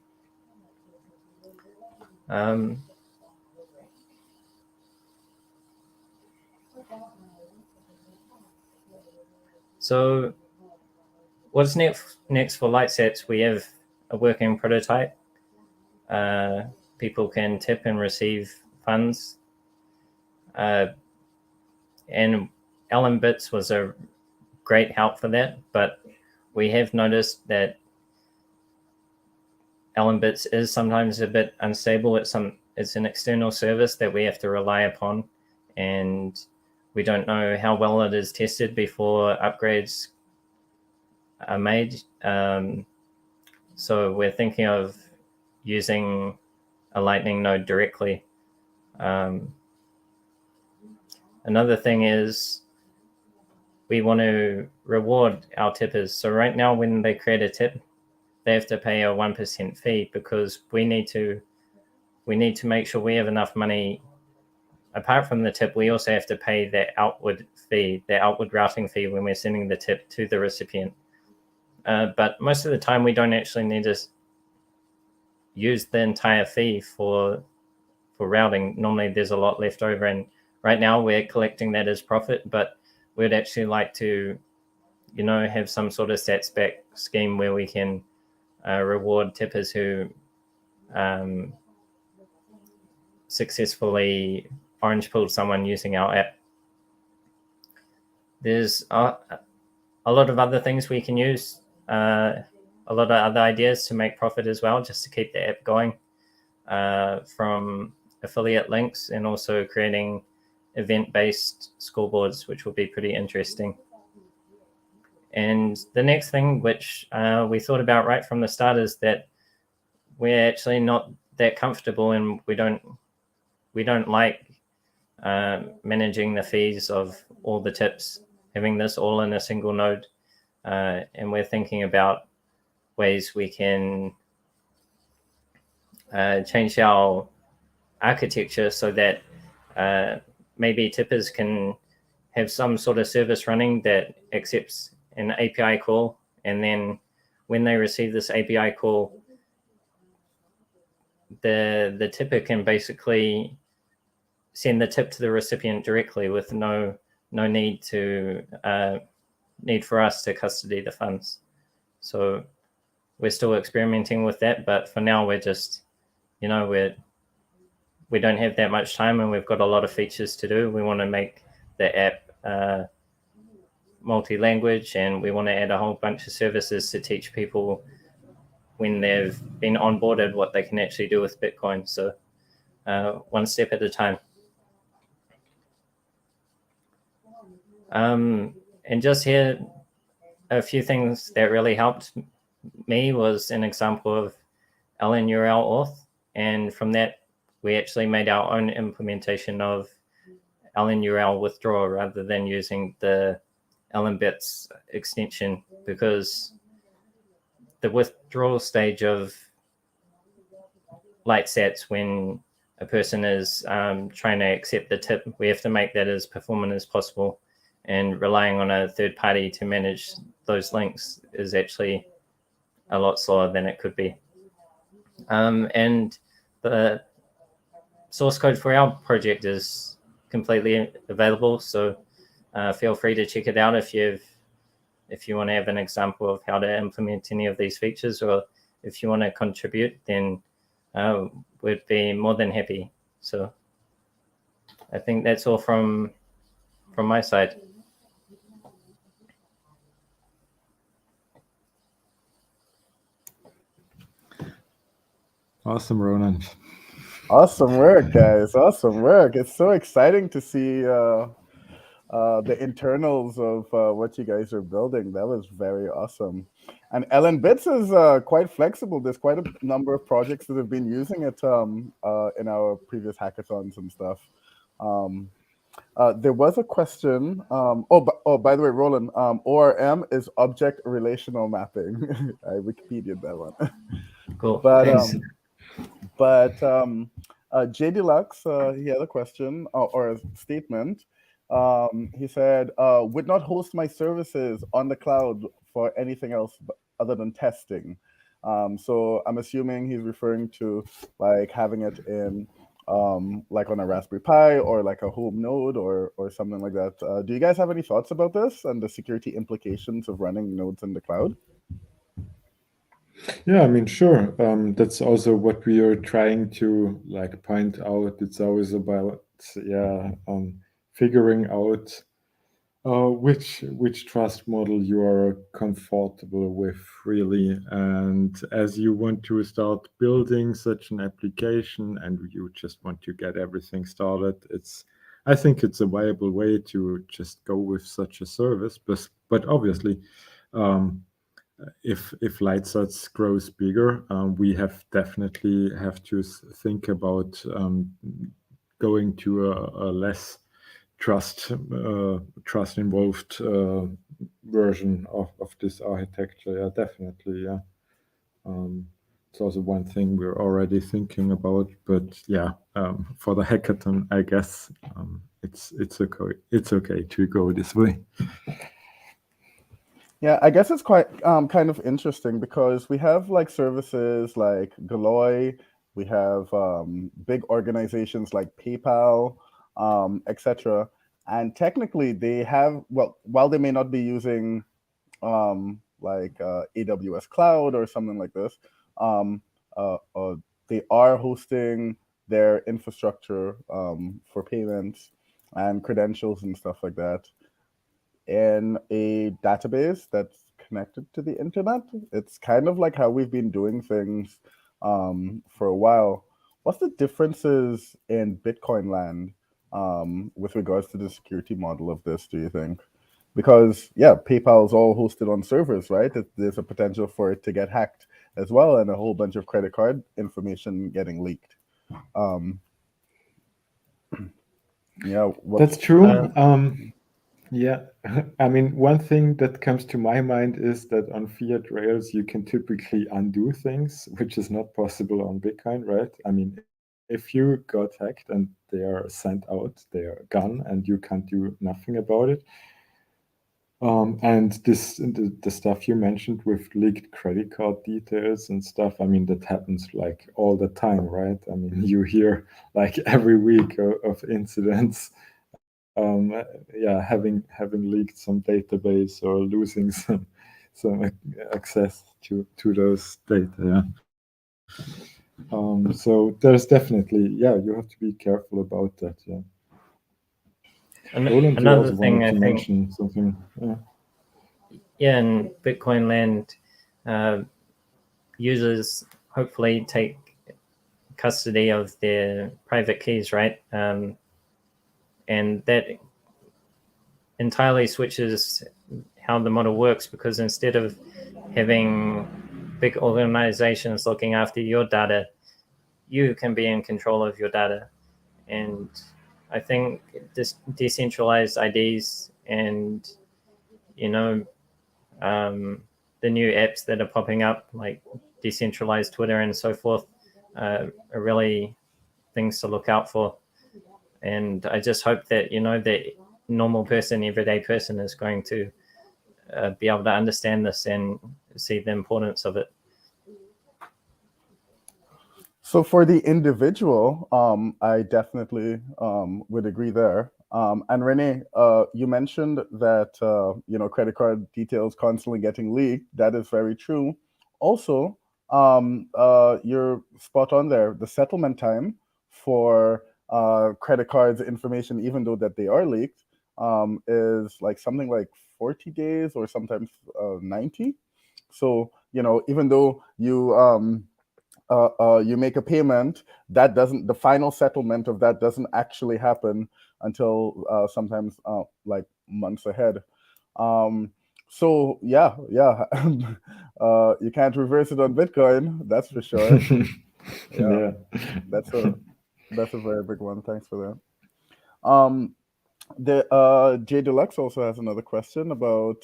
So what's next for LightSats? We have a working prototype. People can tip and receive funds. And LNbits was a great help for that, but we have noticed that LNbits is sometimes a bit unstable. It's an external service that we have to rely upon, and we don't know how well it is tested before upgrades are made. So we're thinking of using a Lightning node directly. Another thing is we want to reward our tippers. So right now, when they create a tip, they have to pay a 1% fee, because we need to make sure we have enough money. Apart from the tip, we also have to pay the outward fee, the outward routing fee, when we're sending the tip to the recipient. But most of the time, we don't actually need to use the entire fee for routing. Normally, there's a lot left over, and right now we're collecting that as profit. But we'd actually like to, have some sort of stats back scheme where we can reward tippers who successfully orange pulled someone using our app. There's a lot of other things we can use. a lot of other ideas to make profit as well, just to keep the app going, from affiliate links and also creating event-based scoreboards, which will be pretty interesting. And the next thing, which we thought about right from the start, is that we're actually not that comfortable, and we don't like managing the fees of all the tips, having this all in a single node. And we're thinking about ways we can change our architecture so that maybe tippers can have some sort of service running that accepts an API call, and then when they receive this API call, the tipper can basically send the tip to the recipient directly with no need for us to custody the funds. So we're still experimenting with that, but for now we're just, we don't have that much time, and we've got a lot of features to do. We want to make the app multi-language, and we want to add a whole bunch of services to teach people when they've been onboarded what they can actually do with Bitcoin. So one step at a time. And just here, a few things that really helped me was an example of LNURL auth, and from that we actually made our own implementation of LNURL withdrawal rather than using the LNbits extension, because the withdrawal stage of LightSats, when a person is trying to accept the tip, we have to make that as performant as possible, and relying on a third party to manage those links is actually a lot slower than it could be. And the source code for our project is completely available, so feel free to check it out if you want to have an example of how to implement any of these features, or if you want to contribute, then we'd be more than happy. So I think that's all from my side. Awesome, Roland. Awesome work, guys. Awesome work. It's so exciting to see the internals of what you guys are building. That was very awesome. And LNbits is quite flexible. There's quite a number of projects that have been using it in our previous hackathons and stuff. There was a question. By the way, Roland, ORM is object relational mapping. I Wikipedia'd that one. Cool. But Thanks. J Deluxe, he had a question or a statement. He said, would not host my services on the cloud for anything else other than testing. So I'm assuming he's referring to like having it in like on a Raspberry Pi or like a home node or something like that. Do you guys have any thoughts about this and the security implications of running nodes in the cloud? Yeah, I mean, sure. That's also what we are trying to like point out. It's always about figuring out which trust model you are comfortable with, really. And as you want to start building such an application and you just want to get everything started, I think it's a viable way to just go with such a service. But obviously, if LightSats grows bigger, we definitely have to think about going to a less trust involved version of this architecture. Yeah, definitely. Yeah, it's also one thing we're already thinking about. But yeah, for the hackathon, I guess it's okay. It's okay to go this way. Yeah, I guess it's quite kind of interesting because we have like services like Galloy, we have big organizations like PayPal, etc. And technically they have, well, while they may not be using like AWS Cloud or something like this, they are hosting their infrastructure for payments and credentials and stuff like that in a database that's connected to the internet. It's kind of like how we've been doing things for a while. What's the differences in Bitcoin land with regards to the security model of this, do you think? Because, yeah, PayPal is all hosted on servers, right? There's a potential for it to get hacked as well, and a whole bunch of credit card information getting leaked. Yeah, That's true. Yeah, I mean, one thing that comes to my mind is that on fiat rails, you can typically undo things, which is not possible on Bitcoin, right? I mean, if you got hacked and they are sent out, they are gone, and you can't do nothing about it. And the stuff you mentioned with leaked credit card details and stuff, I mean, that happens like all the time, right? I mean, you hear like every week of incidents. Yeah, having leaked some database or losing some access to those data. So there's definitely, yeah, you have to be careful about that. Yeah. Roland, you Another also thing wanted I to think, mention something. Yeah. yeah, in Bitcoin land, users hopefully take custody of their private keys, right? And that entirely switches how the model works, because instead of having big organizations looking after your data, you can be in control of your data. And I think this decentralized IDs and, you know, the new apps that are popping up, like decentralized Twitter and so forth, are really things to look out for. And I just hope that, you know, the normal person, everyday person is going to be able to understand this and see the importance of it. So for the individual, I definitely would agree there. And Renee, you mentioned that credit card details constantly getting leaked. That is very true. Also, you're spot on there. The settlement time for credit cards information, even though that they are leaked, is like something like 40 days or sometimes 90. So even though you make a payment, that doesn't, the final settlement of that doesn't actually happen until sometimes like months ahead. So yeah, you can't reverse it on Bitcoin, that's for sure. Yeah, that's a very big one. Thanks for that. J Deluxe also has another question about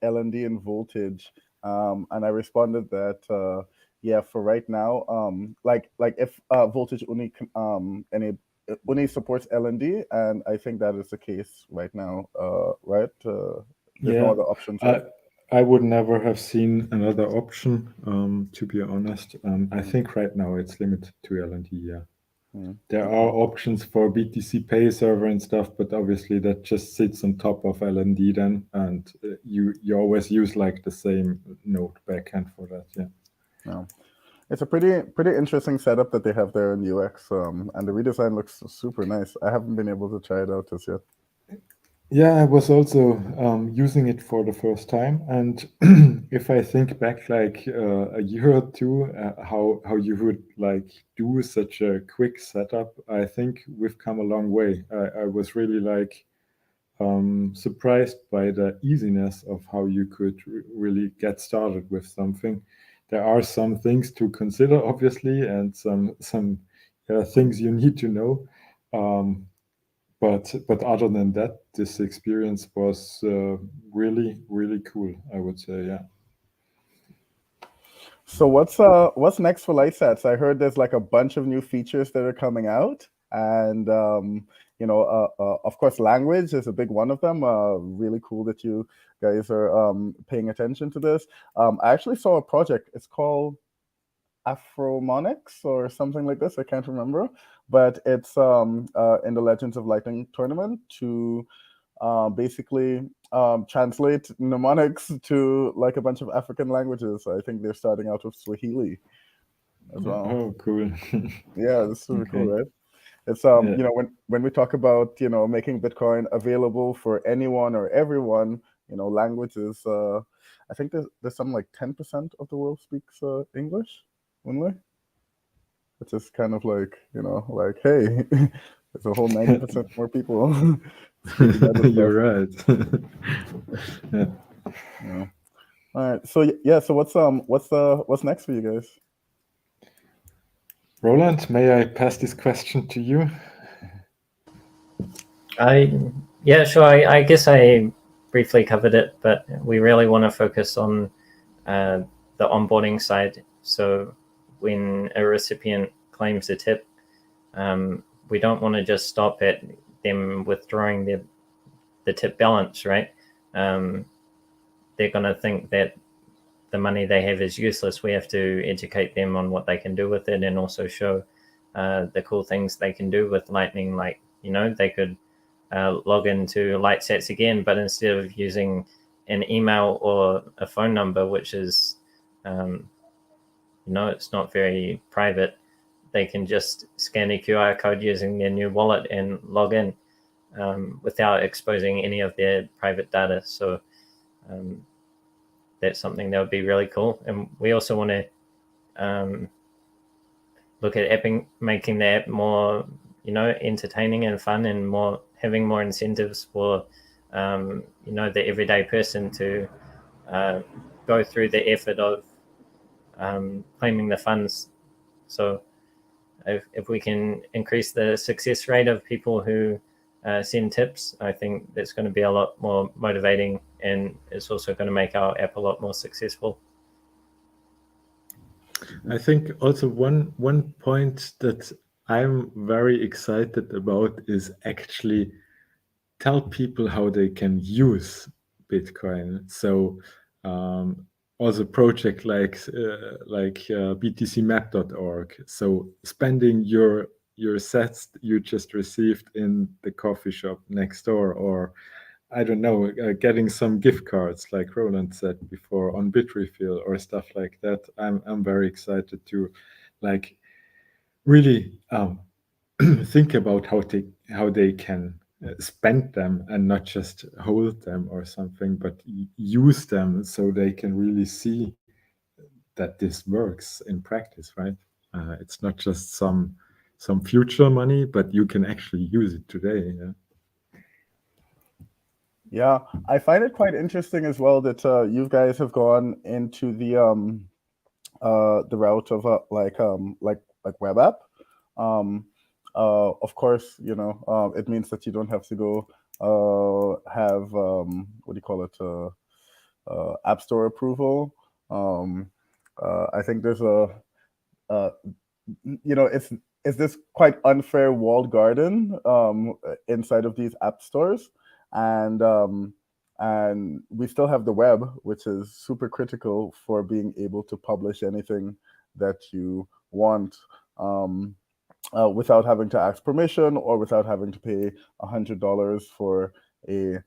LND and voltage, and I responded that yeah, for right now, like if voltage only supports LND, and I think that is the case right now, right? There's no other options, right? I would never have seen another option, to be honest. I think right now it's limited to LND, yeah. There are options for BTC Pay server and stuff, but obviously that just sits on top of LND then, and you always use like the same node backend for that, yeah. Yeah. It's a pretty interesting setup that they have there in UX, and the redesign looks super nice. I haven't been able to try it out just yet. Yeah, I was also using it for the first time, and if I think back like a year or two, how you would like do such a quick setup, I think we've come a long way. I was really like surprised by the easiness of how you could really get started with something. There are some things to consider, obviously, and some things you need to know. But other than that, this experience was really cool, I would say. Yeah. So what's next for LightSats? I heard there's like a bunch of new features that are coming out, and of course, language is a big one of them. Really cool that you guys are paying attention to this. I actually saw a project. It's called Afromonics or something like this. I can't remember, but it's in the Legends of Lightning tournament to basically translate mnemonics to like a bunch of African languages. I think they're starting out with Swahili as well. Oh, cool. Yeah, this is super cool, right? It's when we talk about making Bitcoin available for anyone or everyone, languages. I think there's some like 10% of the world speaks English only, which is kind of like like, hey, there's a whole 90% more people speaking other stuff. You're right. Yeah. Yeah. All right. So yeah. So what's next for you guys? Roland, may I pass this question to you? Yeah, sure. I guess I briefly covered it, but we really want to focus on the onboarding side. So when a recipient claims a tip, we don't want to just stop at them withdrawing the tip balance, right? They're going to think that the money they have is useless. We have to educate them on what they can do with it, and also show the cool things they can do with Lightning. Like, they could log into LightSats again, but instead of using an email or a phone number, which is, it's not very private, they can just scan a QR code using their new wallet and log in without exposing any of their private data. So that's something that would be really cool. And we also want to look at making the app more, entertaining and fun, and having more incentives for, the everyday person to go through the effort of claiming the funds. So if we can increase the success rate of people who send tips, I think that's going to be a lot more motivating, and it's also going to make our app a lot more successful. I think also one point that I'm very excited about is actually tell people how they can use Bitcoin. So also project like btcmap.org. So spending your sats you just received in the coffee shop next door, or I don't know, getting some gift cards like Roland said before on Bitrefill or stuff like that. I'm very excited to like really think about how they can spend them and not just hold them or something, but use them so they can really see that this works in practice, right? It's not just some future money, but you can actually use it today. Yeah. Yeah, I find it quite interesting as well that you guys have gone into the route of like web app. Of course, it means that you don't have to go have what do you call it, App Store approval. I think there's it's this quite unfair walled garden inside of these app stores, and we still have the web, which is super critical for being able to publish anything that you want without having to ask permission or without having to pay $100 for a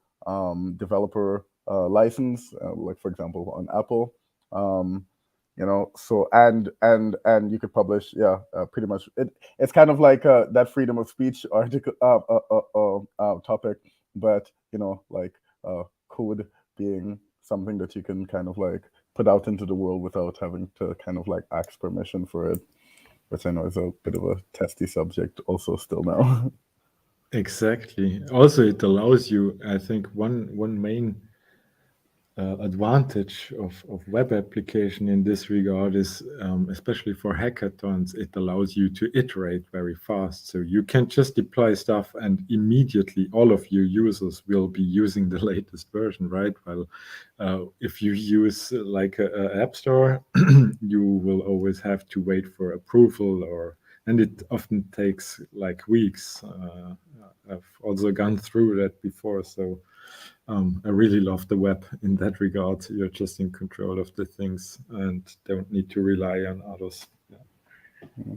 developer license, like for example on Apple. So and you could publish, pretty much it's kind of like that freedom of speech article topic, but like code being something that you can kind of like put out into the world without having to kind of like ask permission for it, which I know is a bit of a testy subject also still now. Exactly. Also, it allows you, I think, one main advantage of web application in this regard is, especially for hackathons, it allows you to iterate very fast. So you can just deploy stuff and immediately all of your users will be using the latest version, right? Well, if you use like a app store, you will always have to wait for approval, and it often takes like weeks. I've also gone through that before, so I really love the web in that regard. You're just in control of the things and don't need to rely on others. Yeah.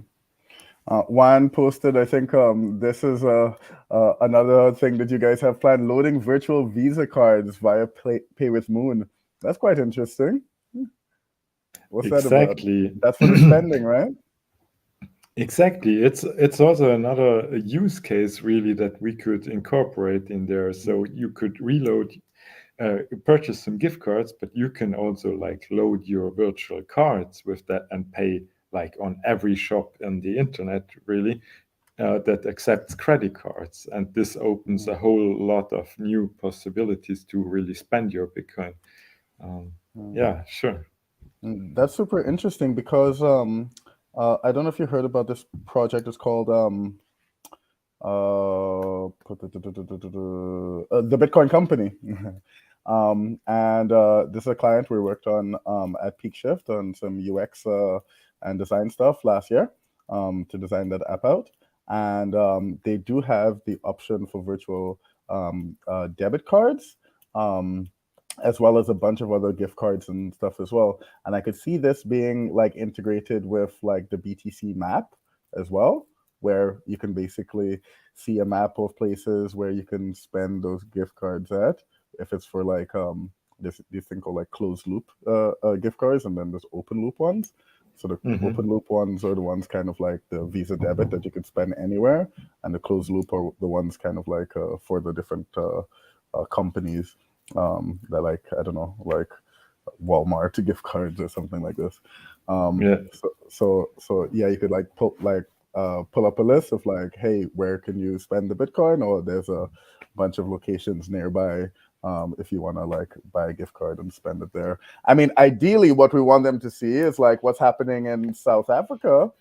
Juan posted, I think this is another thing that you guys have planned: loading virtual Visa cards via Pay with Moon. That's quite interesting. What's Exactly. that about? That's for the spending, right? Exactly. It's also another use case really that we could incorporate in there. So you could reload purchase some gift cards, but you can also like load your virtual cards with that and pay like on every shop on the internet, really, that accepts credit cards. And this opens a whole lot of new possibilities to really spend your Bitcoin. Yeah, sure. That's super interesting because I don't know if you heard about this project. It's called the Bitcoin Company. And this is a client we worked on at Peak Shift on some UX and design stuff last year to design that app out. And they do have the option for virtual debit cards, as well as a bunch of other gift cards and stuff as well. And I could see this being like integrated with like the BTC map as well, where you can basically see a map of places where you can spend those gift cards at, if it's for like these thing called like closed loop gift cards, and then there's open loop ones. So the open loop ones are the ones kind of like the Visa debit that you can spend anywhere, and the closed loop are the ones kind of like for the different companies that, like, I don't know, like Walmart gift cards or something like this. Yeah. So yeah, you could like pull up a list of like, hey, where can you spend the Bitcoin? Or there's a bunch of locations nearby if you want to like buy a gift card and spend it there. I mean, ideally, what we want them to see is like what's happening in South Africa.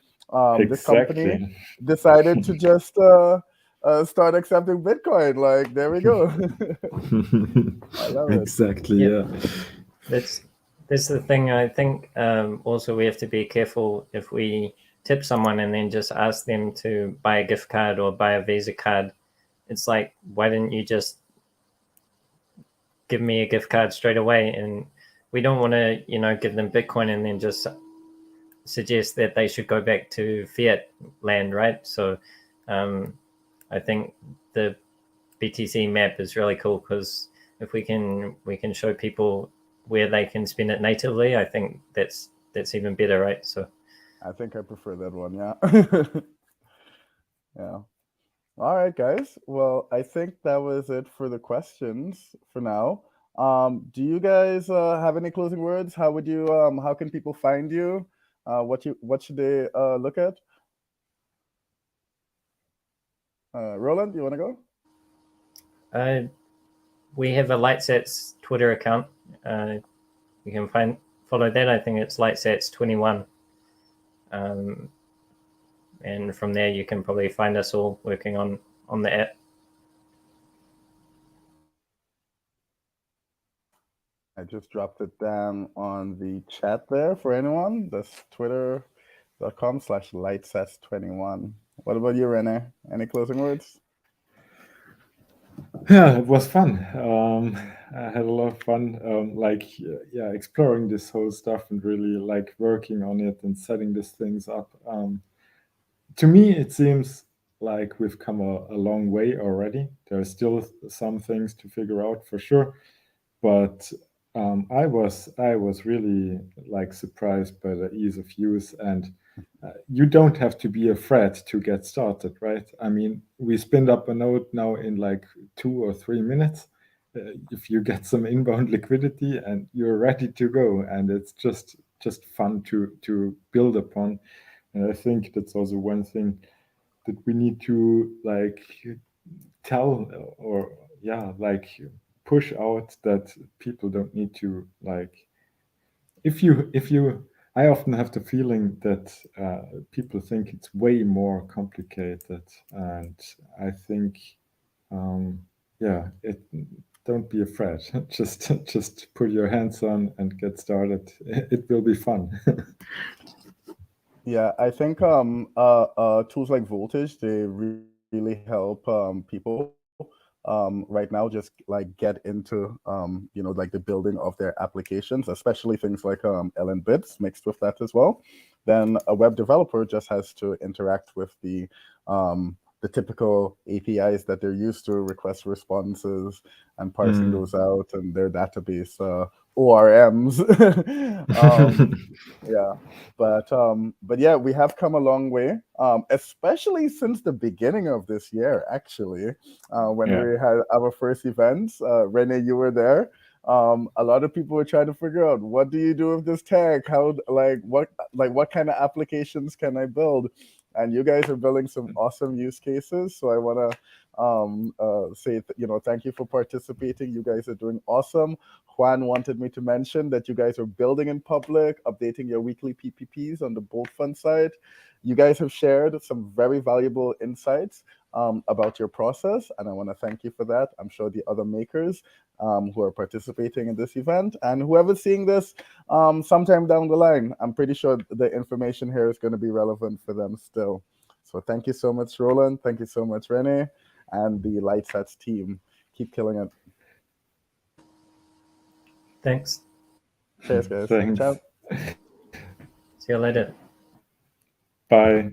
This company Exactly. decided to just start accepting Bitcoin. Like, there we go. I love it. Exactly. Yeah. Yeah. That's the thing. I think also we have to be careful if we tip someone and then just ask them to buy a gift card or buy a Visa card. It's like, why didn't you just give me a gift card straight away? And we don't want to, give them Bitcoin and then just suggest that they should go back to fiat land, right? So I think the BTC map is really cool, because if we can show people where they can spend it natively, I think that's even better, right? So I think I prefer that one. Yeah. Yeah. All right, guys. Well, I think that was it for the questions for now. Do you guys have any closing words? How would you how can people find you? What should they look at? Roland, you want to go? we have a Lightsats Twitter account. You can follow that. I think it's Lightsats21. And from there you can probably find us all working on the app. I just dropped it down on the chat there for anyone. That's twitter.com/lightsats21. What about you, Rene? Any closing words? Yeah, it was fun. I had a lot of fun, exploring this whole stuff and really like working on it and setting these things up. To me, it seems like we've come a long way already. There are still some things to figure out for sure, but I was really like surprised by the ease of use, and you don't have to be afraid to get started, right? I mean, we spinned up a node now in like 2 or 3 minutes. If you get some inbound liquidity and you're ready to go, and it's just fun to build upon. And I think that's also one thing that we need to like tell, or like push out, that people don't need to like, if you I often have the feeling that people think it's way more complicated, and I think don't be afraid. just put your hands on and get started. It will be fun. Yeah, I think tools like Voltage, they really help people right now just like get into like the building of their applications, especially things like LN bits mixed with that as well. Then a web developer just has to interact with the typical APIs that they're used to, request responses and parsing those out, and their database ORMs. Yeah, but yeah, we have come a long way, especially since the beginning of this year, actually, when Yeah. we had our first events. Rene, you were there. a lot of people were trying to figure out, what do you do with this tech? How, what kind of applications can I build? And you guys are building some awesome use cases. So I want to say, thank you for participating. You guys are doing awesome. Juan wanted me to mention that you guys are building in public, updating your weekly PPPs on the Bolt Fund site. You guys have shared some very valuable insights about your process, and I want to thank you for that. I'm sure the other makers who are participating in this event and whoever's seeing this sometime down the line, I'm pretty sure the information here is going to be relevant for them still. So thank you so much, Roland. Thank you so much, Rene, and the LightSats team. Keep killing it. Thanks. Cheers, guys. Thanks. Ciao. See you later. Bye.